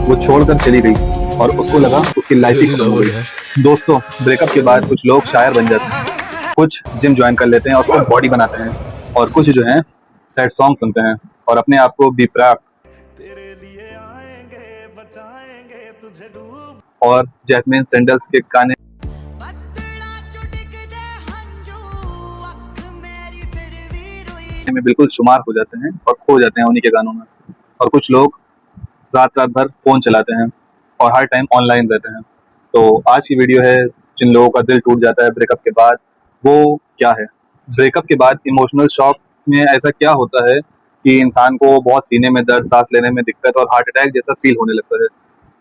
वो छोड़कर चली गई और उसको लगा उसकी लाइफ ही खत्म हो गई। दोस्तों, ब्रेकअप के बाद कुछ लोग शायर बन जाते हैं, कुछ जिम ज्वाइन कर लेते हैं और खुद बॉडी बनाते हैं, और कुछ जो है सैड सॉन्ग सुनते हैं और अपने आप को बेपराक और जैस्मिन सैंडल्स के गाने में बिल्कुल शुमार हो जाते हैं और खो जाते हैं उन्हीं के गानों में। और कुछ लोग रात रात भर फोन चलाते हैं और हर टाइम ऑनलाइन रहते हैं। तो आज की वीडियो है जिन लोगों का दिल टूट जाता है ब्रेकअप के बाद, वो क्या है। ब्रेकअप के बाद इमोशनल शॉक में ऐसा क्या होता है कि इंसान को बहुत सीने में दर्द, सांस लेने में दिक्कत और हार्ट अटैक जैसा फील होने लगता है।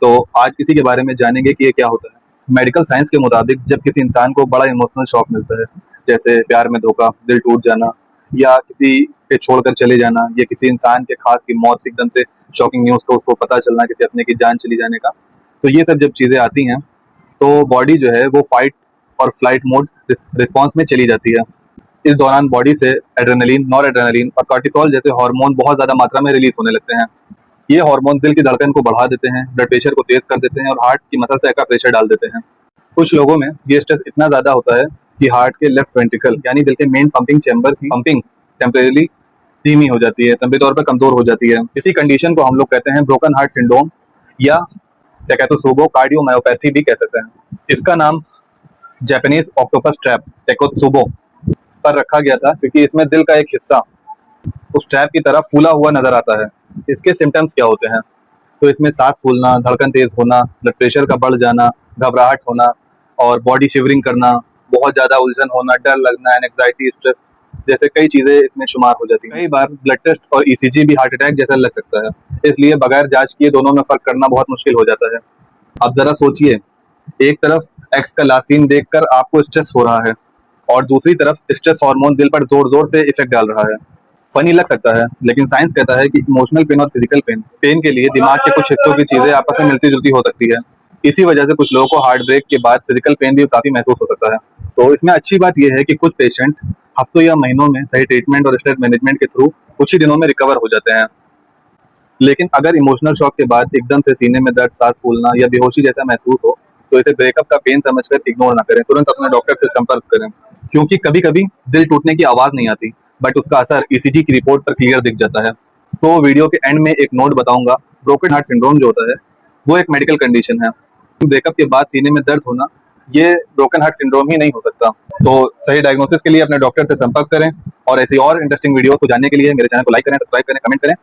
तो आज किसी के बारे में जानेंगे कि ये क्या होता है। मेडिकल साइंस के मुताबिक जब किसी इंसान को बड़ा इमोशनल शॉक मिलता है, जैसे प्यार में धोखा, दिल टूट जाना, या किसी के छोड़कर चले जाना, या किसी इंसान के खास की मौत, एकदम से शॉकिंग न्यूज़ का उसको पता चलना, किसी अपने की जान चली जाने का, तो ये सब जब चीज़ें आती हैं तो बॉडी जो है वो फाइट और फ्लाइट मोड रिस्पॉन्स में चली जाती है। इस दौरान बॉडी से एड्रेनलिन, नॉर और कॉर्टिसोल जैसे हार्मोन बहुत ज़्यादा मात्रा में रिलीज होने लगते हैं। ये हार्मोन दिल की धड़कन को बढ़ा देते हैं, ब्लड प्रेशर को तेज कर देते हैं और हार्ट की मसल पे का प्रेशर डाल देते हैं। कुछ लोगों में ये स्ट्रेस इतना ज़्यादा होता है कि हार्ट के लेफ्ट वेंट्रिकल यानी दिल के मेन पंपिंग चैम्बर की पंपिंग टेम्परेरी धीमी हो जाती है, तंबी तौर पर कमजोर हो जाती है। इसी कंडीशन को हम लोग कहते हैं ब्रोकन हार्ट सिंड्रोम, या टेकोत्सुबो कार्डियोमायोपैथी भी कह सकते हैं। इसका नाम जापानीज ऑक्टोपस ट्रैप टेकोत्सुबो पर रखा गया था क्योंकि इसमें दिल का एक हिस्सा उस ट्रैप की तरह फूला हुआ नजर आता है। इसके सिम्टम्स क्या होते हैं? तो इसमें सांस फूलना, धड़कन तेज होना, ब्लड प्रेशर का बढ़ जाना, घबराहट होना और बॉडी शिवरिंग करना, बहुत ज्यादा उलझन होना, डर लगना, एंग्जाइटी, स्ट्रेस जैसे कई चीजें इसमें शुमार हो जाती हैं। कई बार ब्लड टेस्ट और ईसीजी भी हार्ट अटैक जैसा लग सकता है, इसलिए बगैर जांच किए दोनों में फर्क करना बहुत मुश्किल हो जाता है। अब जरा सोचिए, एक तरफ एक्स का लास्ट सीन देखकर आपको स्ट्रेस हो रहा है और दूसरी तरफ स्ट्रेस हार्मोन दिल पर जोर जोर से इफेक्ट डाल रहा है। फनी लग सकता है, लेकिन साइंस कहता है कि इमोशनल पेन और फिजिकल पेन के लिए दिमाग के कुछ हिस्सों की चीजें आपस में मिलती जुलती हो सकती है। इसी वजह से कुछ लोगों को हार्ट ब्रेक के बाद फिजिकल पेन भी काफी महसूस हो सकता है। तो इसमें अच्छी बात यह है कि कुछ पेशेंट हफ्तों या महीनों में सही ट्रीटमेंट और स्ट्रेस मैनेजमेंट के थ्रू कुछ ही दिनों में रिकवर हो जाते हैं। लेकिन अगर इमोशनल शॉक के बाद एकदम से सीने में दर्द, सांस फूलना या बेहोशी जैसा महसूस हो, तो इसे ब्रेकअप का पेन समझकर इग्नोर ना करें, तुरंत अपने डॉक्टर से संपर्क करें। क्योंकि कभी कभी दिल टूटने की आवाज नहीं आती, बट उसका असर ईसीजी की रिपोर्ट पर क्लियर दिख जाता है। तो वीडियो के एंड में एक नोट बताऊंगा, ब्रोकन हार्ट सिंड्रोम जो होता है वो एक मेडिकल कंडीशन है। ब्रेकअप के बाद सीने में दर्द होना ये ब्रोकन हार्ट सिंड्रोम ही नहीं हो सकता। तो सही डायग्नोसिस के लिए अपने डॉक्टर से संपर्क करें और ऐसी और इंटरेस्टिंग वीडियोस को जानने के लिए मेरे चैनल को लाइक करें, सब्सक्राइब करें, कमेंट करें।